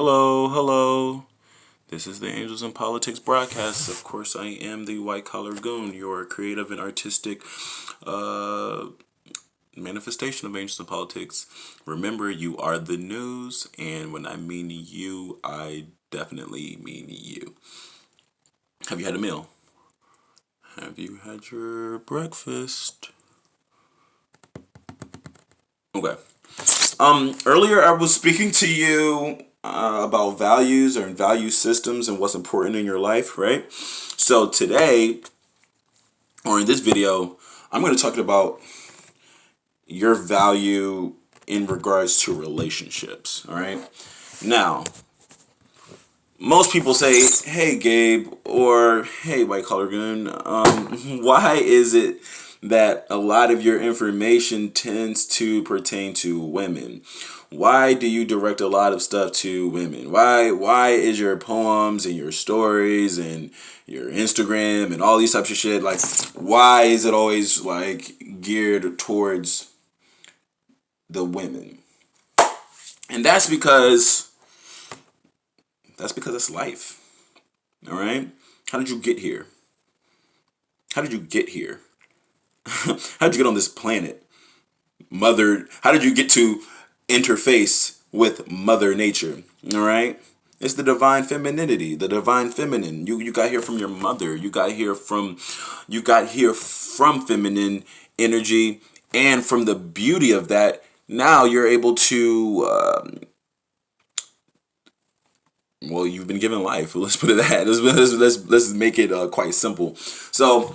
Hello, hello. This is the Angels in Politics broadcast. Of course, I am the white collar goon, your creative and artistic manifestation of Angels in Politics. Remember, you are the news, and when I mean you, I definitely mean you. Have you had a meal? Have you had your breakfast? Okay. Earlier I was speaking to you about values or value systems and what's important in your life, right? So today, or in this video, I'm going to talk about your value in regards to relationships, all right? Now, most people say, hey, Gabe, or hey, white collar goon, why is it that a lot of your information tends to pertain to women? Why do you direct a lot of stuff to women? Why is your poems and your stories and your Instagram and all these types of shit, like, why is it always like geared towards the women? And that's because it's life. All right? How did you get here? How did you get here? How did you get on this planet? How did you get to interface with Mother Nature? All right? It's the divine femininity, the divine feminine. You got here from your mother. You got here from feminine energy, and from the beauty of that, now you're able to well, you've been given life. Let's put it that. Let's make it quite simple. So,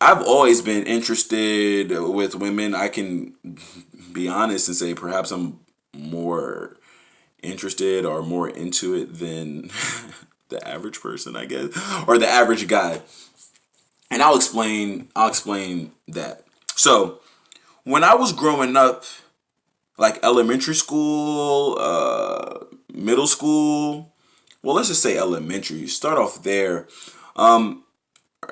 I've always been interested with women. I can be honest and say perhaps I'm more interested or more into it than the average person, I guess, or the average guy. And I'll explain that. So, when I was growing up, like elementary school, middle school, well, let's just say elementary. Start off there.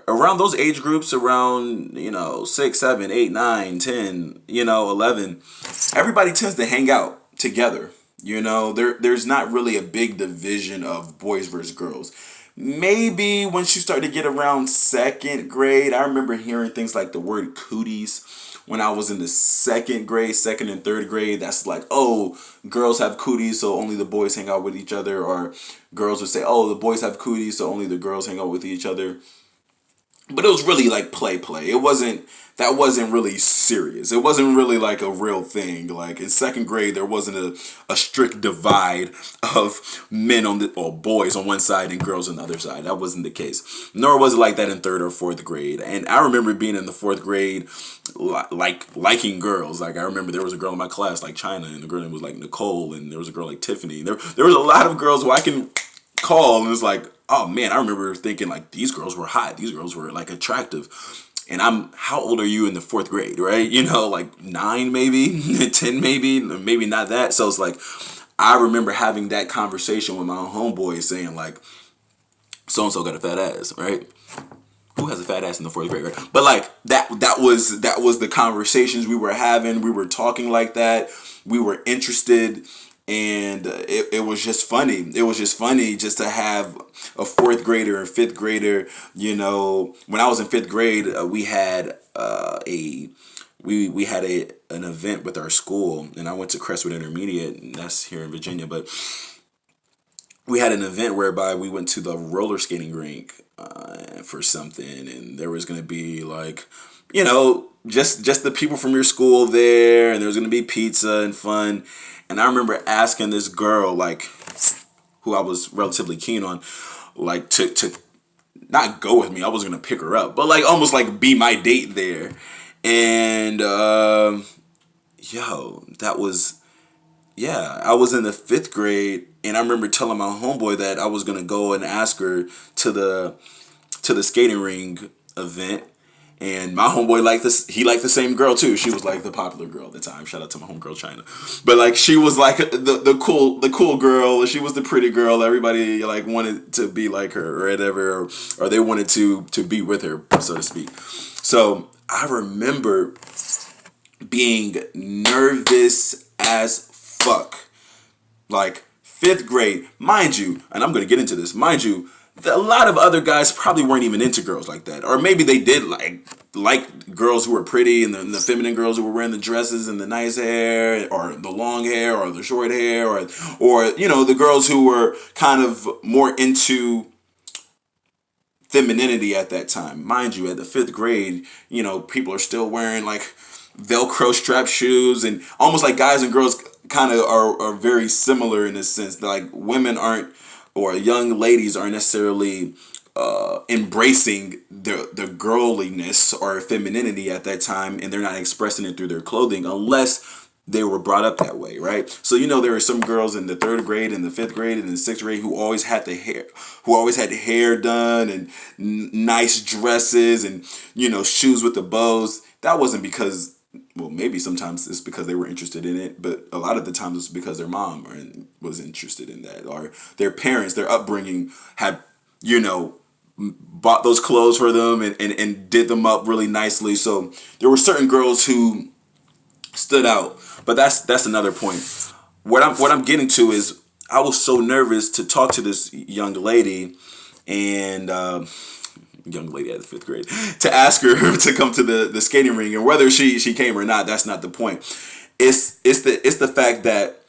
Around those age groups, around 6, 7, 8, 9, 10, 11, everybody tends to hang out together. There's not really a big division of boys versus girls. Maybe once you start to get around second grade, I remember hearing things like the word cooties when I was in the second grade, second and third grade. That's like, oh, girls have cooties, so only the boys hang out with each other. Or girls would say, oh, the boys have cooties, so only the girls hang out with each other. But it was really like play. That wasn't really serious. It wasn't really like a real thing. Like in second grade, there wasn't a strict divide of men or boys on one side and girls on the other side. That wasn't the case. Nor was it like that in third or fourth grade. And I remember being in the fourth grade, like liking girls. Like I remember there was a girl in my class like China, and the girl name was like Nicole, and there was a girl like Tiffany. There was a lot of girls who I can call, and it's like, oh man, I remember thinking like these girls were hot, these girls were like attractive. And how old are you in the fourth grade, right? Like 9 maybe, 10 maybe not that. So it's like, I remember having that conversation with my homeboy saying like, so-and-so got a fat ass, right? Who has a fat ass in the fourth grade, right? But like that was the conversations we were having. We were talking like that. We were interested. And it was just funny. It was just funny just to have a fourth grader and fifth grader. When I was in fifth grade, we had we had an event with our school, and I went to Crestwood Intermediate, and that's here in Virginia. But we had an event whereby we went to the roller skating rink for something, and there was going to be like, just the people from your school there, and there was going to be pizza and fun. And I remember asking this girl, like, who I was relatively keen on, like, to not go with me. I wasn't going to pick her up, but, like, almost, like, be my date there. And, that was, I was in the 5th grade, and I remember telling my homeboy that I was going to go and ask her to the skating ring event. And my homeboy liked this. He liked the same girl too. She was like the popular girl at the time. Shout out to my homegirl China. But like she was like the cool girl. She was the pretty girl. Everybody like wanted to be like her or whatever, or they wanted to be with her, so to speak. So I remember being nervous as fuck, like fifth grade, mind you, and I'm going to get into this, mind you, a lot of other guys probably weren't even into girls like that, or maybe they did like girls who were pretty and the feminine girls who were wearing the dresses and the nice hair, or the long hair, or the short hair, or the girls who were kind of more into femininity at that time. Mind you, at the fifth grade, people are still wearing like Velcro strap shoes, and almost like guys and girls kind of are very similar in this sense. Like women aren't, or young ladies aren't necessarily embracing the girliness or femininity at that time, and they're not expressing it through their clothing unless they were brought up that way, right? So there were some girls in the third grade and the fifth grade and the sixth grade who always had the hair done, and nice dresses, and shoes with the bows. That wasn't because, well, maybe sometimes it's because they were interested in it, but a lot of the times it's because their mom was interested in that, or their parents, their upbringing had bought those clothes for them and did them up really nicely. So there were certain girls who stood out, but that's another point. What I'm getting to is, I was so nervous to talk to this young lady, and young lady at the fifth grade, to ask her to come to the skating ring, and whether she came or not, that's not the point. It's the fact that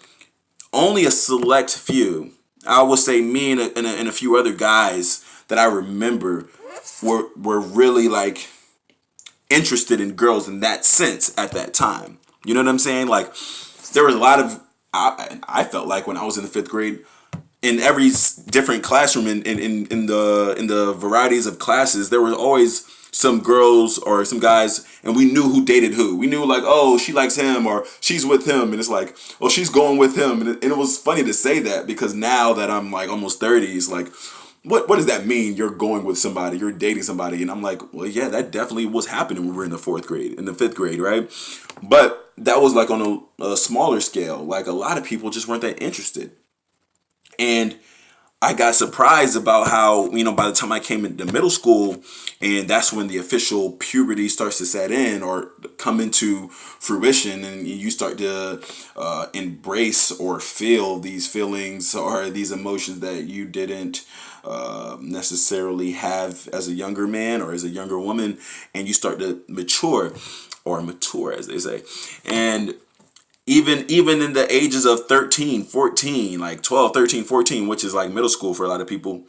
only a select few, I would say me and a few other guys that I remember, were really like interested in girls in that sense at that time. You know what I'm saying? Like, there was a lot of, I felt like when I was in the fifth grade, in every different classroom, in the varieties of classes, there was always some girls or some guys, and we knew who dated who. We knew, like, oh, she likes him, or she's with him, and it's like, oh, she's going with him. And it was funny to say that, because now that I'm like almost 30, it's like, what does that mean? You're going with somebody, you're dating somebody. And I'm like, well, yeah, that definitely was happening when we were in the fourth grade, in the fifth grade, right? But that was like on a smaller scale. Like, a lot of people just weren't that interested. And I got surprised about how, by the time I came into middle school, and that's when the official puberty starts to set in or come into fruition, and you start to embrace or feel these feelings or these emotions that you didn't necessarily have as a younger man or as a younger woman, and you start to mature, as they say. And even in the ages of 13, 14, like 12, 13, 14, which is like middle school for a lot of people,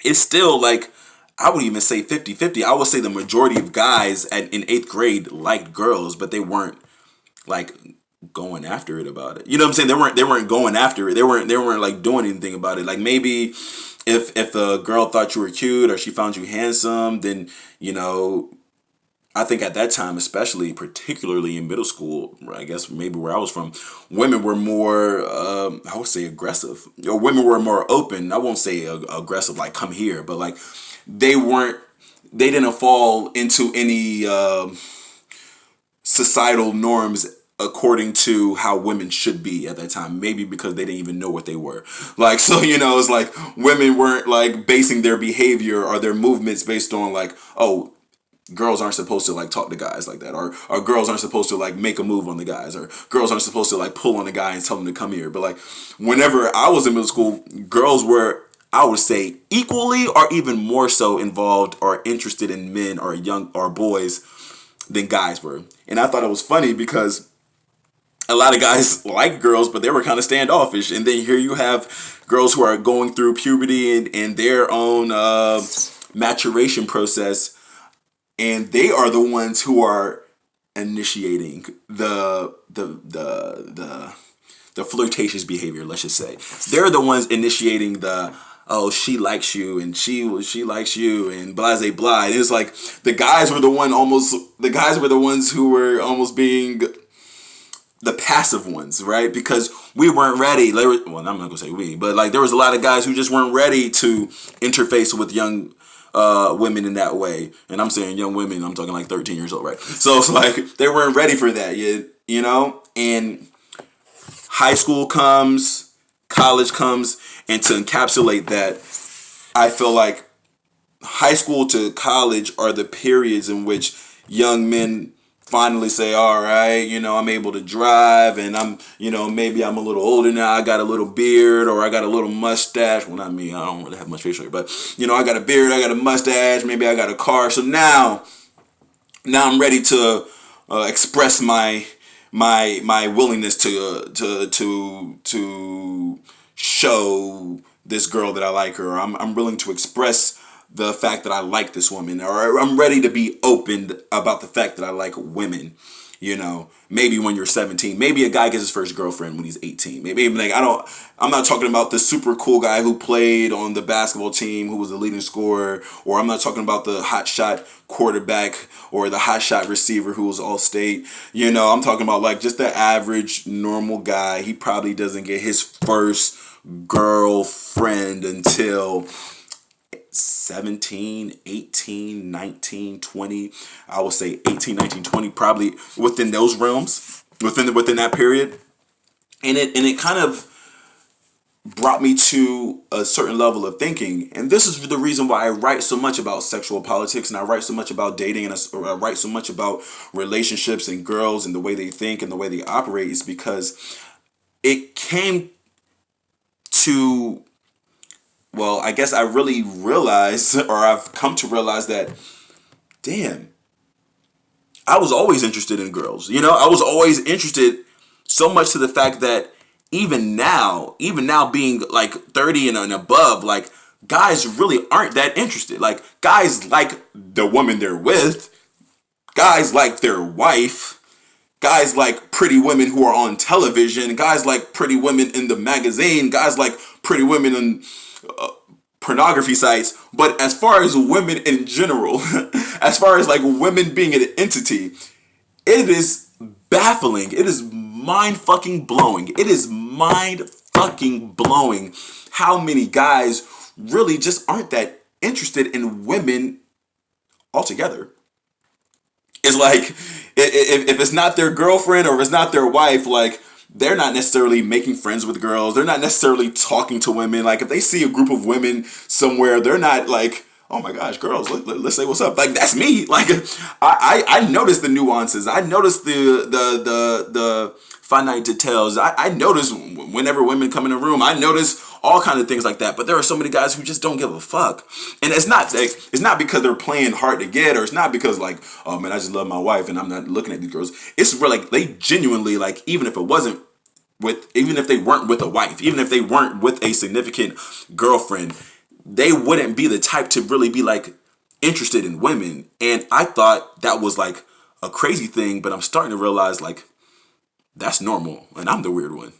it's still like, I would even say 50-50. I would say the majority of guys in 8th grade liked girls, but they weren't like going after it about it. You know what I'm saying? They weren't going after it. They weren't like doing anything about it. Like, maybe if a girl thought you were cute or she found you handsome, then, I think at that time, especially, particularly in middle school, I guess maybe where I was from, women were more, I would say, aggressive. Women were more open. I won't say aggressive, like, come here, but like, they didn't fall into any societal norms according to how women should be at that time. Maybe because they didn't even know what they were. Like, so, it's like, women weren't like basing their behavior or their movements based on like, oh, girls aren't supposed to like talk to guys like that, or girls aren't supposed to like make a move on the guys, or girls aren't supposed to like pull on a guy and tell them to come here. But like, whenever I was in middle school, girls were, I would say, equally or even more so involved or interested in men or boys than guys were. And I thought it was funny because a lot of guys like girls, but they were kind of standoffish. And then here you have girls who are going through puberty and their own maturation process, and they are the ones who are initiating the flirtatious behavior. Let's just say they're the ones initiating the, oh, she likes you and she likes you and blah blah. And it's like the guys were the ones who were almost being the passive ones, right? Because we weren't ready. Well, I'm not gonna say we, but like, there was a lot of guys who just weren't ready to interface with young women in that way. And I'm saying young women, I'm talking like 13 years old, right? So it's like they weren't ready for that yet, and high school comes, college comes, and to encapsulate that, I feel like high school to college are the periods in which young men finally say, all right, I'm able to drive, and maybe I'm a little older now. I got a little beard, or I got a little mustache. Well, not me. I don't really have much facial hair, but I got a beard, I got a mustache, maybe I got a car. So now I'm ready to express my willingness to show this girl that I like her. I'm willing to express the fact that I like this woman, or I'm ready to be open about the fact that I like women. Maybe when you're 17, maybe a guy gets his first girlfriend when he's 18. Maybe like I'm not talking about the super cool guy who played on the basketball team who was the leading scorer, or I'm not talking about the hot shot quarterback or the hot shot receiver who was all state. I'm talking about like just the average normal guy. He probably doesn't get his first girlfriend until 17, 18, 19, 20. I would say 18, 19, 20, probably within those realms, within that period. And it kind of brought me to a certain level of thinking. And this is the reason why I write so much about sexual politics, and I write so much about dating, and I write so much about relationships and girls and the way they think and the way they operate, is because it came to, well, I guess I really realized, or I've come to realize that, damn, I was always interested in girls. I was always interested, so much to the fact that even now being like 30 and above, like guys really aren't that interested. Like guys like the woman they're with, guys like their wife, guys like pretty women who are on television, guys like pretty women in the magazine, guys like pretty women in pornography sites. But as far as women in general, as far as like women being an entity, it is baffling. It is mind fucking blowing. It is mind fucking blowing how many guys really just aren't that interested in women altogether. It's like if it's not their girlfriend or if it's not their wife, like they're not necessarily making friends with girls. They're not necessarily talking to women. Like if they see a group of women somewhere, they're not like, oh my gosh, girls, let's say what's up. Like that's me. Like I notice the nuances. I notice the finite details. I notice whenever women come in a room. I notice all kind of things like that. But there are so many guys who just don't give a fuck. And it's not because they're playing hard to get, or it's not because like, oh man, I just love my wife and I'm not looking at these girls. It's really like they genuinely, like, even if they weren't with a wife, even if they weren't with a significant girlfriend, they wouldn't be the type to really be like interested in women. And I thought that was like a crazy thing, but I'm starting to realize like that's normal and I'm the weird one,